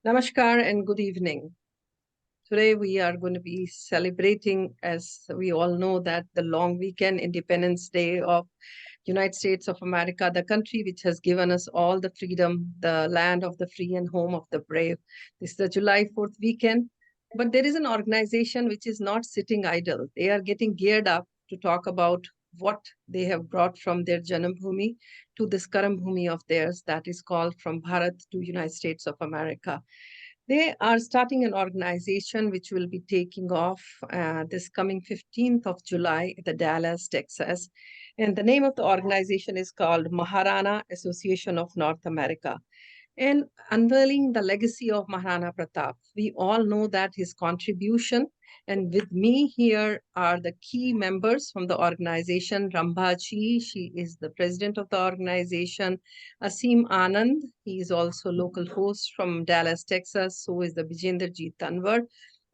Namaskar and good evening. Today we are going to be celebrating, as we all know, that the long weekend Independence Day of United States of America, the country which has given us all the freedom, the land of the free and home of the brave. This is the July 4th weekend. But there is an organization which is not sitting idle. They are getting geared up to talk about what they have brought from their Janambhumi to this Karambhumi of theirs that is called From Bharat to United States of America. They are starting an organization which will be taking off this coming 15th of July at the Dallas, Texas. And the name of the organization is called Maharana Association of North America. And unveiling the legacy of Maharana Pratap, we all know that his contribution, and with me here are the key members from the organization. Rambhaji, she is the president of the organization. Asim Anand, he is also local host from Dallas, Texas. So is the Bijendrajit Tanwar.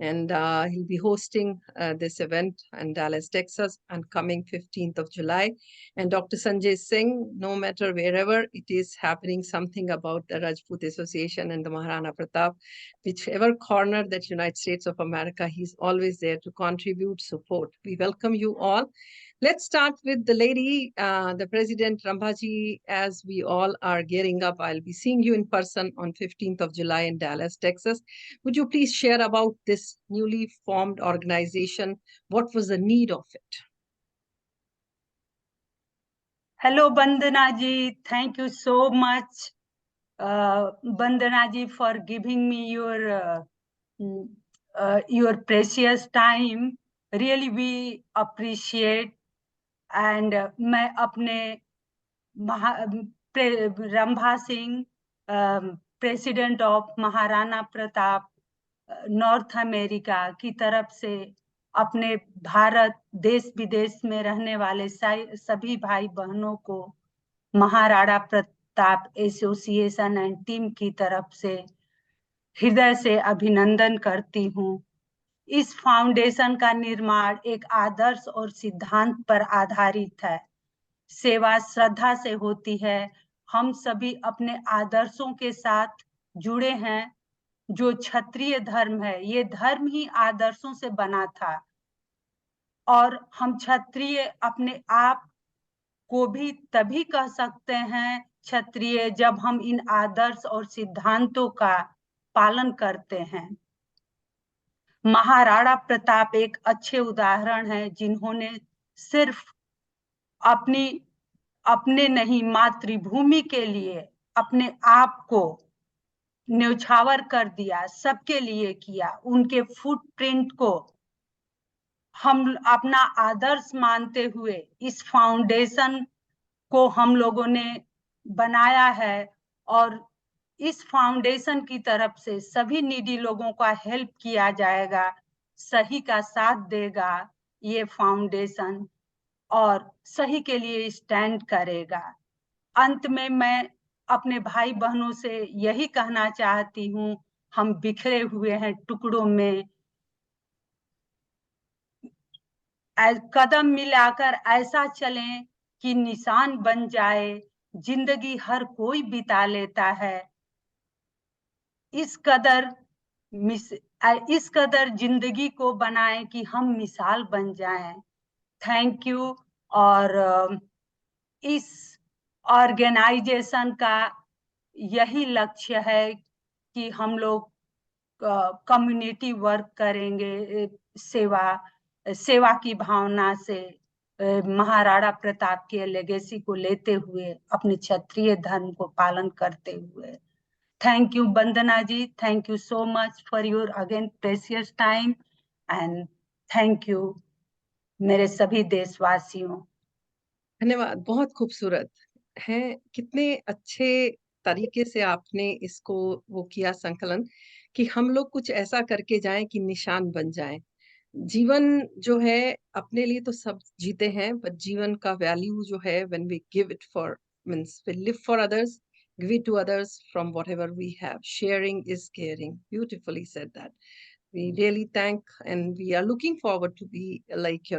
And he'll be hosting this event in Dallas, Texas on coming 15th of July. And Dr. Sanjay Singh, no matter wherever it is happening, something about the Rajput Association and the Maharana Pratap, whichever corner that United States of America, he's always there to contribute, support. We welcome you all. Let's start with the lady, the President Rambhaji. As we all are gearing up, I'll be seeing you in person on 15th of July in Dallas, Texas. Would you please share about this newly formed organization? What was the need of it? Hello, Bandana ji. Thank you so much, Bandana ji, for giving me your precious time. Really, we appreciate. And मैं अपने Rambha Singh, president of Maharana Pratap north America की तरफ से अपने भारत देश विदेश में रहने वाले सभी भाई बहनों को Maharana Pratap association and team की तरफ से हृदय से अभिनंदन करती हूँ। इस फाउंडेशन का निर्माण एक आदर्श और सिद्धांत पर आधारित है। सेवा श्रद्धा से होती है। हम सभी अपने आदर्शों के साथ जुड़े हैं। जो क्षत्रिय धर्म है, ये धर्म ही आदर्शों से बना था और हम क्षत्रिय अपने आप को भी तभी कह सकते हैं क्षत्रिय जब हम इन आदर्श और सिद्धांतों का पालन करते हैं। महाराणा प्रताप एक अच्छे उदाहरण है जिन्होंने सिर्फ अपने नहीं मातृभूमि के लिए अपने आप को न्यौछावर कर दिया, सबके लिए किया। उनके फुटप्रिंट को हम अपना आदर्श मानते हुए इस फाउंडेशन को हम लोगों ने बनाया है और इस फाउंडेशन की तरफ से सभी नीडी लोगों का हेल्प किया जाएगा, सही का साथ देगा ये फाउंडेशन और सही के लिए स्टैंड करेगा। अंत में मैं अपने भाई बहनों से यही कहना चाहती हूँ, हम बिखरे हुए हैं टुकड़ों में, कदम मिलाकर ऐसा चलें कि निशान बन जाए। जिंदगी हर कोई बिता लेता है, इस कदर जिंदगी को बनाएं कि हम मिसाल बन जाएं। Thank you. और इस ऑर्गेनाइजेशन का यही लक्ष्य है कि हम लोग कम्युनिटी वर्क करेंगे, सेवा की भावना से महाराणा प्रताप के लेगेसी को लेते हुए अपने क्षत्रिय धर्म को पालन करते हुए। Thank you Vandana ji, thank you so much for your again precious time and thank you मेरे सभी देशवासियों। धन्यवाद। बहुत खूबसूरत है। कितने अच्छे तरीके से आपने इसको वो किया संकलन कि हम लोग कुछ ऐसा करके जाएं कि निशान बन जाएं। जीवन जो है अपने लिए तो सब जीते हैं, बट जीवन का वैल्यू जो है when we give it for means we live for others, give it to others from whatever we have. Sharing is caring. Beautifully said that. We really thank and we are looking forward to be like,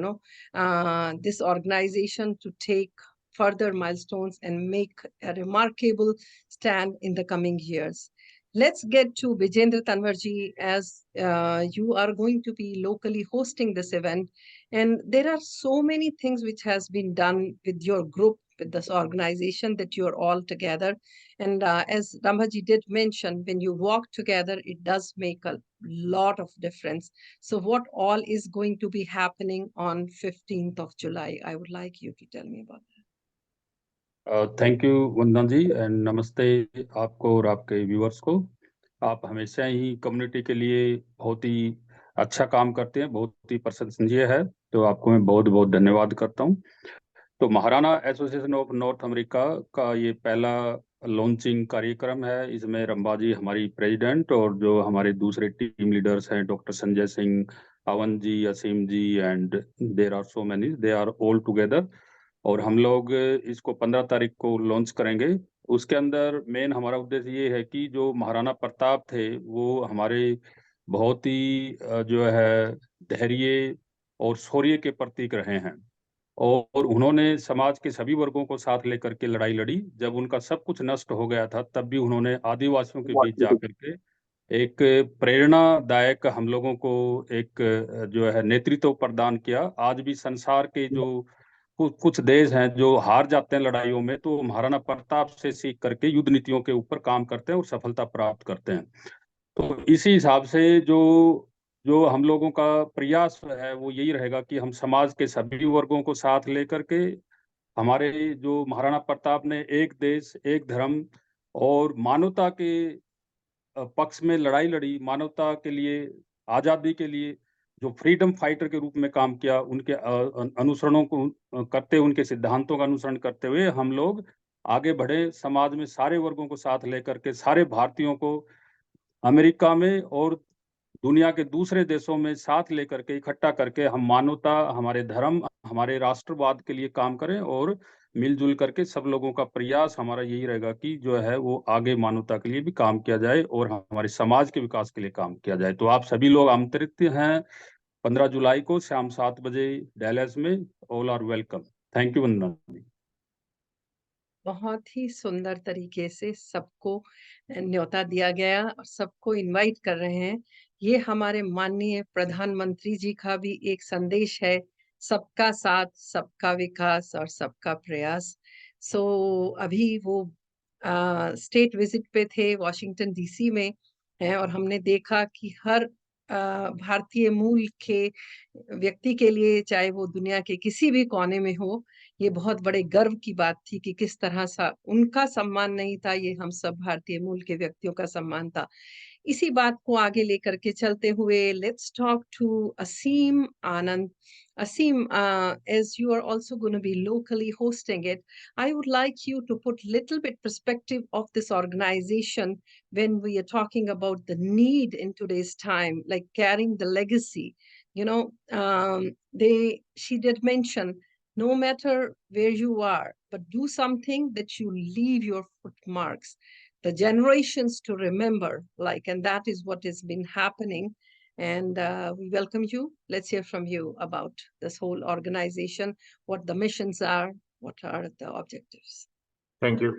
this organization to take further milestones and make a remarkable stand in the coming years. Let's get to Vijendra Tanwarji, as you are going to be locally hosting this event. And there are so many things which has been done with your group, with this organization, that you're all together. And as Rambhaji did mention, when you walk together, it does make a lot of difference. So what all is going to be happening on 15th of July? I would like you to tell me about that. Thank you Vandana ji and namaste आपको और आपके viewers को। आप हमेशा ही community के लिए बहुत ही अच्छा काम करते हैं, बहुत ही प्रशंसनीय है, तो आपको मैं बहुत बहुत धन्यवाद करता हूं। तो Maharana association of north America का ये पहला लॉन्चिंग कार्यक्रम है। इसमें रंबाजी हमारी प्रेसिडेंट और जो हमारे दूसरे टीम लीडर्स हैं, doctor Sanjay Singh, Avan ji, Aseem ji, and there are so many, they are all together. और हम लोग इसको 15 तारीख को लॉन्च करेंगे। उसके अंदर मेन हमारा उद्देश्य ये है कि जो महाराणा प्रताप थे वो हमारे बहुत ही जो है धैर्य और शौर्य के प्रतीक रहे हैं। और उन्होंने समाज के सभी वर्गों को साथ लेकर के लड़ाई लड़ी। जब उनका सब कुछ नष्ट हो गया था तब भी उन्होंने आदिवासियों के बीच जाकर के एक प्रेरणादायक हम लोगों को एक जो है नेतृत्व प्रदान किया। आज भी संसार के जो कुछ देश हैं जो हार जाते हैं लड़ाइयों में, तो महाराणा प्रताप से सीख करके युद्ध नीतियों के ऊपर काम करते हैं और सफलता प्राप्त करते हैं। तो इसी हिसाब से जो जो हम लोगों का प्रयास है वो यही रहेगा कि हम समाज के सभी वर्गों को साथ लेकर के हमारे जो महाराणा प्रताप ने एक देश, एक धर्म और मानवता के पक्ष में लड़ाई लड़ी, मानवता के लिए, आजादी के लिए जो फ्रीडम फाइटर के रूप में काम किया, उनके अनुसरणों को करते, उनके सिद्धांतों का अनुसरण करते हुए हम लोग आगे बढ़े। समाज में सारे वर्गों को साथ लेकर के, सारे भारतीयों को अमेरिका में और दुनिया के दूसरे देशों में साथ लेकर के, इकट्ठा करके हम मानवता, हमारे धर्म, हमारे राष्ट्रवाद के लिए काम करें। और मिलजुल करके सब लोगों का प्रयास हमारा यही रहेगा कि जो है वो आगे मानवता के लिए भी काम किया जाए और हमारे समाज के विकास के लिए काम किया जाए। तो आप सभी लोग आमंत्रित हैं 15 जुलाई को शाम 7 बजे डैलस में। All are welcome. Thank you Vandana ji. बहुत ही सुंदर तरीके से सबको न्योता दिया गया और सबको इनवाइट कर रहे हैं। ये हमारे माननीय प्रधानमंत्री जी का भी एक संदेश है, सबका साथ, सबका विकास और सबका प्रयास। सो अभी वो स्टेट विजिट पे थे वॉशिंगटन डीसी में है, और हमने देखा कि हर भारतीय मूल के व्यक्ति के लिए, चाहे वो दुनिया के किसी भी कोने में हो, ये बहुत बड़े गर्व की बात थी कि किस तरह सा उनका सम्मान नहीं था, ये हम सब भारतीय मूल के व्यक्तियों का सम्मान था। इसी बात को आगे लेकर के चलते हुए, let's talk to Aseem Anand. Asim, as you are also going to be locally hosting it, I would like you to put little bit perspective of this organization when we are talking about the need in today's time, like carrying the legacy. You know, she did mention, no matter where you are, but do something that you leave your footmarks, the generations to remember, like, and that is what has been happening. And we welcome you. Let's hear from you about this whole organization, what the missions are, what are the objectives. Thank you.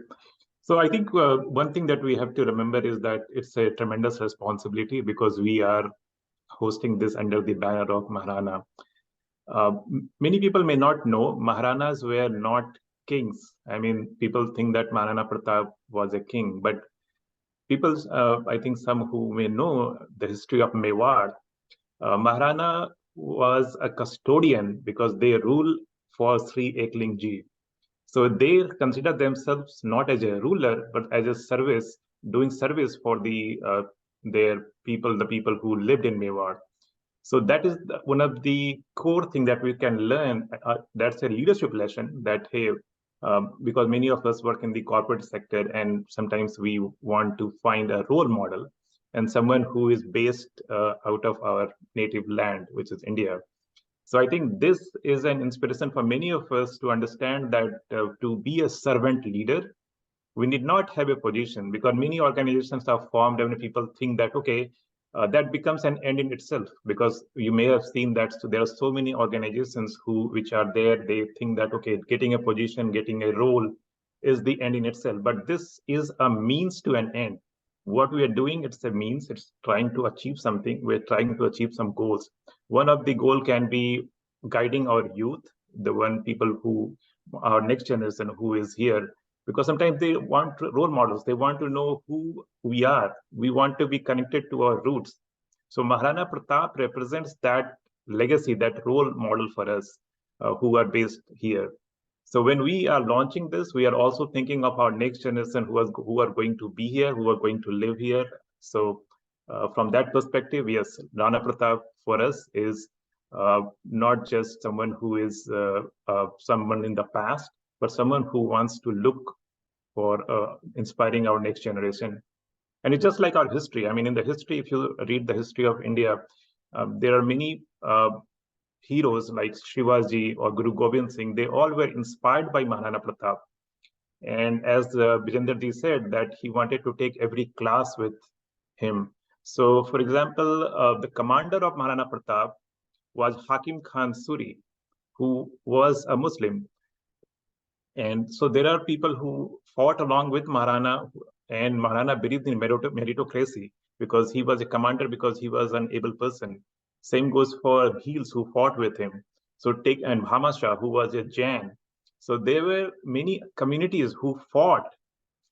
So I think one thing that we have to remember is that it's a tremendous responsibility because we are hosting this under the banner of Maharana. Many people may not know Maharanas were not kings. I mean, people think that Maharana Pratap was a king, but people, I think some who may know the history of Mewar, Maharana was a custodian because they rule for Sri Ekling Ji. So they consider themselves not as a ruler, but as a service, doing service for their people, the people who lived in Mewar. So that is one of the core thing that we can learn. That's a leadership lesson that, hey, because many of us work in the corporate sector and sometimes we want to find a role model and someone who is based out of our native land, which is India. So I think this is an inspiration for many of us to understand that to be a servant leader, we need not have a position, because many organizations are formed and people think that, okay, that becomes an end in itself, because you may have seen that there are so many organizations which are there. They think that, okay, getting a position, getting a role is the end in itself, but this is a means to an end. what we are doing, it's a means, it's trying to achieve something. We're trying to achieve some goals. One of the goal can be guiding our youth, the one people who our next generation who is here, because sometimes they want role models. They want to know who we are. We want to be connected to our roots. So Maharana Pratap represents that legacy, that role model for us who are based here. So when we are launching this, we are also thinking of our next generation who are going to be here, who are going to live here. So from that perspective, yes, Rana Pratap for us is not just someone who is someone in the past, but someone who wants to look for inspiring our next generation. And it's just like our history. I mean, in the history, if you read the history of India, there are many heroes like Shivaji or Guru Gobind Singh. They all were inspired by Maharana Pratap. And as Bijendraji said, that he wanted to take every class with him. So, for example, the commander of Maharana Pratap was Hakim Khan Suri, who was a Muslim. And so there are people who fought along with Maharana, and Maharana believed in meritocracy because he was a commander, because he was an able person. Same goes for Bhils who fought with him. So take and Bhamasha, who was a Jain. So there were many communities who fought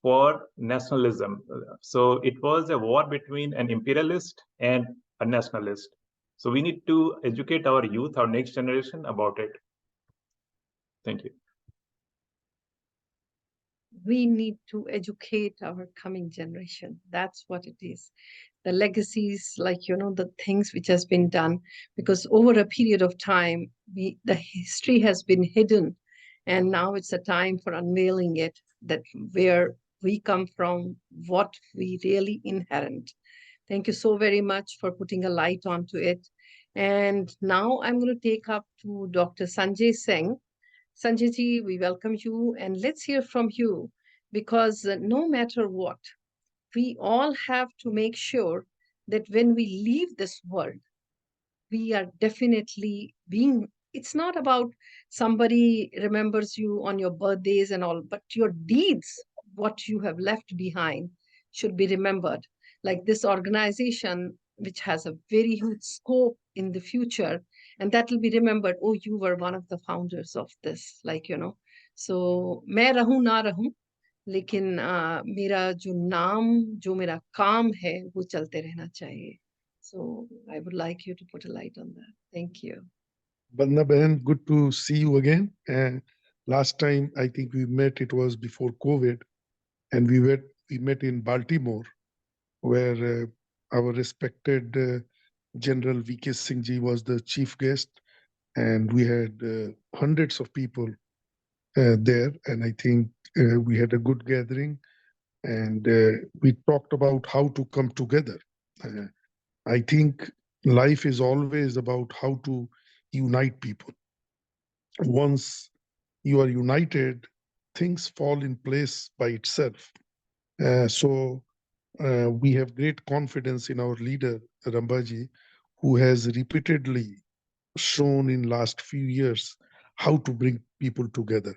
for nationalism. So it was a war between an imperialist and a nationalist. So we need to educate our youth, our next generation about it. Thank you. We need to educate our coming generation. That's what it is. The legacies, like, the things which has been done, because over a period of time, the history has been hidden. And now it's a time for unveiling it, that where we come from, what we really inherit. Thank you so very much for putting a light onto it. And now I'm going to take up to Dr. Sanjay Singh. Sanjayji, we welcome you, and let's hear from you, because no matter what, we all have to make sure that when we leave this world, we are definitely being, it's not about somebody remembers you on your birthdays and all, but your deeds, what you have left behind, should be remembered. Like this organization, which has a very huge scope in the future, and that will be remembered. Oh, you were one of the founders of this, So मैं रहूं ना रहूं, लेकिन मेरा जो नाम, जो मेरा काम है, वो चलते रहना चाहिए. So I would like you to put a light on that. Thank you. Bandna Behan, good to see you again. Last time I think we met, it was before COVID, and we met in Baltimore, where our respected General V.K. Singh ji was the chief guest, and we had hundreds of people there, and I think we had a good gathering, and we talked about how to come together. I think life is always about how to unite people. Once you are united, things fall in place by itself. So we have great confidence in our leader, Rambaji, who has repeatedly shown in last few years how to bring people together,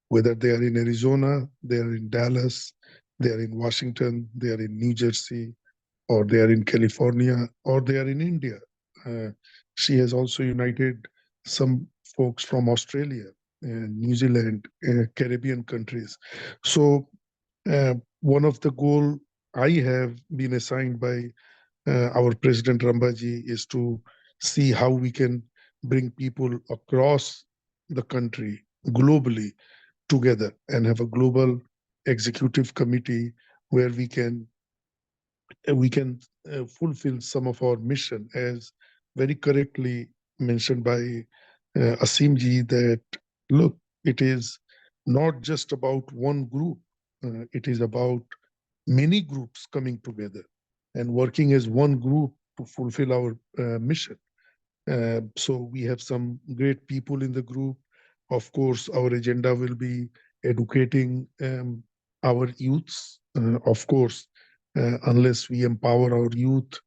whether they are in Arizona, they are in Dallas, they are in Washington, they are in New Jersey, or they are in California, or they are in India. She has also united some folks from Australia, New Zealand, Caribbean countries. So one of the goal I have been assigned by our President Rambaji is to see how we can bring people across the country globally together and have a global executive committee where we can fulfill some of our mission, as very correctly mentioned by Asimji, that look, it is not just about one group, it is about many groups coming together and working as one group to fulfill our mission. So we have some great people in the group. Of course, our agenda will be educating our youths. Of course, unless we empower our youth,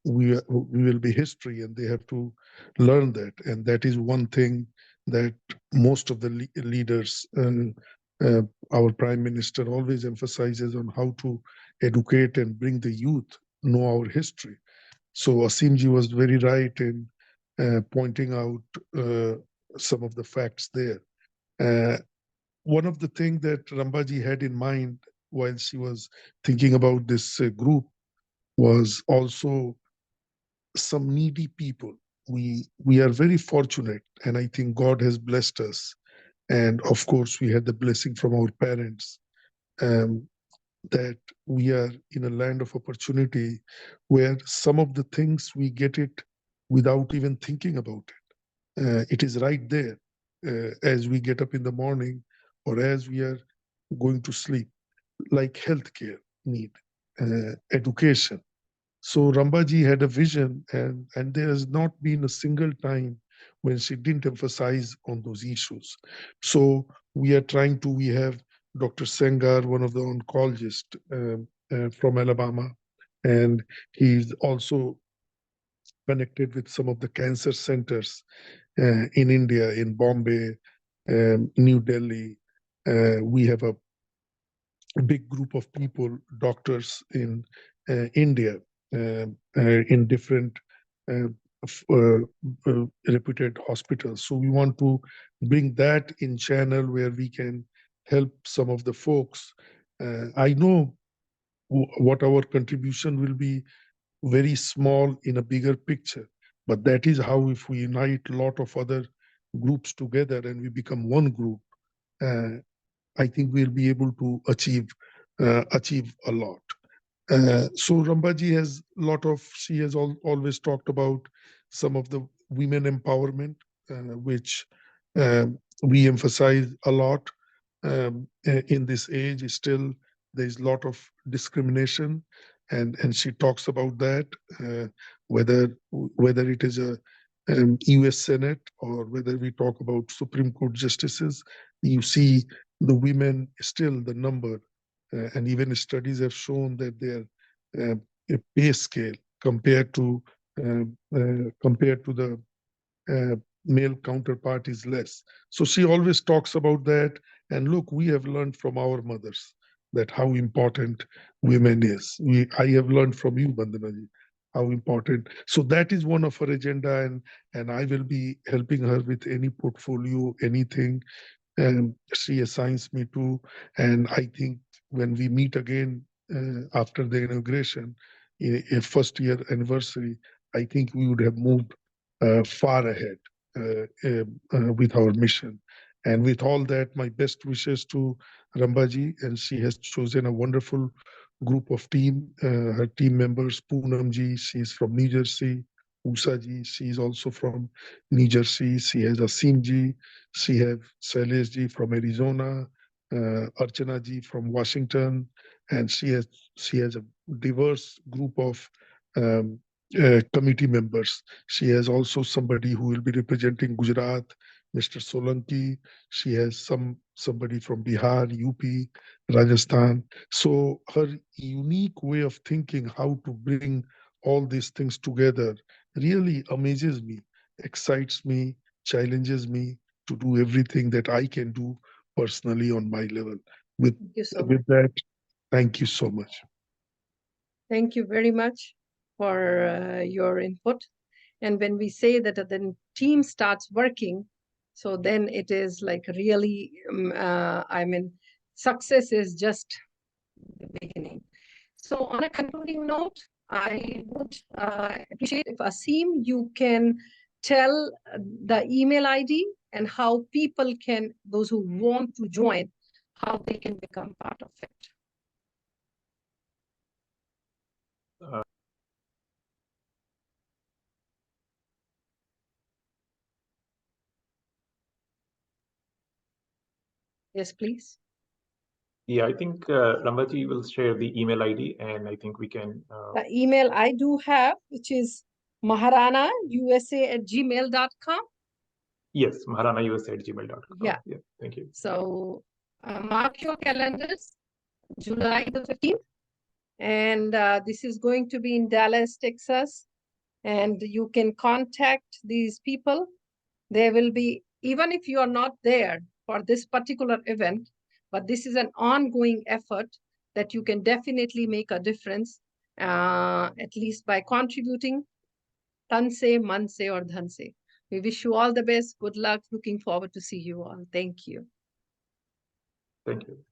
we will be history, and they have to learn that. And that is one thing that most of the leaders uh, our Prime Minister always emphasizes on how to educate and bring the youth know our history. So Asimji was very right in pointing out some of the facts there. One of the things that Rambaji had in mind while she was thinking about this group was also some needy people. We are very fortunate, and I think God has blessed us. And of course, we had the blessing from our parents, um, that we are in a land of opportunity where some of the things we get it without even thinking about it. It is right there as we get up in the morning or as we are going to sleep, like healthcare need, education. So Rambaji had a vision, and there has not been a single time when she didn't emphasize on those issues. So we are trying to, we have Dr. Sengar, one of the oncologists from Alabama, and he's also connected with some of the cancer centers in India, in Bombay, New Delhi. We have a big group of people, doctors in India, in different uh, reputed hospitals. So we want to bring that in channel where we can help some of the folks. I know what our contribution will be, very small in a bigger picture, but that is how, if we unite a lot of other groups together and we become one group, uh, I think we'll be able to achieve a lot. So Rambaji has a lot of, she has always talked about some of the women empowerment, which we emphasize a lot in this age. Still, there's a lot of discrimination, and she talks about that, whether it is a U.S. Senate or whether we talk about Supreme Court justices, you see the women still the number, and even studies have shown that their pay scale compared to the uh, male counterpart is less. So she always talks about that. And look, we have learned from our mothers that how important women is. I have learned from you, Bandanaji, how important. So that is one of her agenda, and I will be helping her with any portfolio, anything she assigns me to. And I think when we meet again after the inauguration, a first year anniversary, I think we would have moved far ahead with our mission. And with all that, my best wishes to Rambaji, and she has chosen a wonderful group of team. Her team members, Poonamji, she's from New Jersey. Ushaji, she is also from New Jersey. She has Asimji, she has Saileshji from Arizona, Archana ji from Washington, and she has a diverse group of um, committee members. She has also somebody who will be representing Gujarat, Mr. Solanki. She has somebody from Bihar, UP, Rajasthan. So her unique way of thinking how to bring all these things together really amazes me, excites me, challenges me to do everything that I can do personally on my level. With Thank you so much. with that, thank you so much. Thank you very much for your input. And when we say that the team starts working, so then it is like really, I mean, success is just the beginning. So on a concluding note, I would appreciate if Asim, you can tell the email ID and how people can, those who want to join, how they can become part of it. Yes, please. Yeah, I think Rambaji will share the email ID, and I think we can. The email I do have, which is maharanausa@gmail.com. Yes, maharanausa@gmail.com. Yeah. Yeah, thank you. So mark your calendars, July the 15th. And this is going to be in Dallas, Texas. And you can contact these people. They will be, even if you are not there for this particular event, but this is an ongoing effort that you can definitely make a difference, at least by contributing tan se, man se, or dhan se. We wish you all the best. Good luck. Looking forward to see you all. Thank you. Thank you.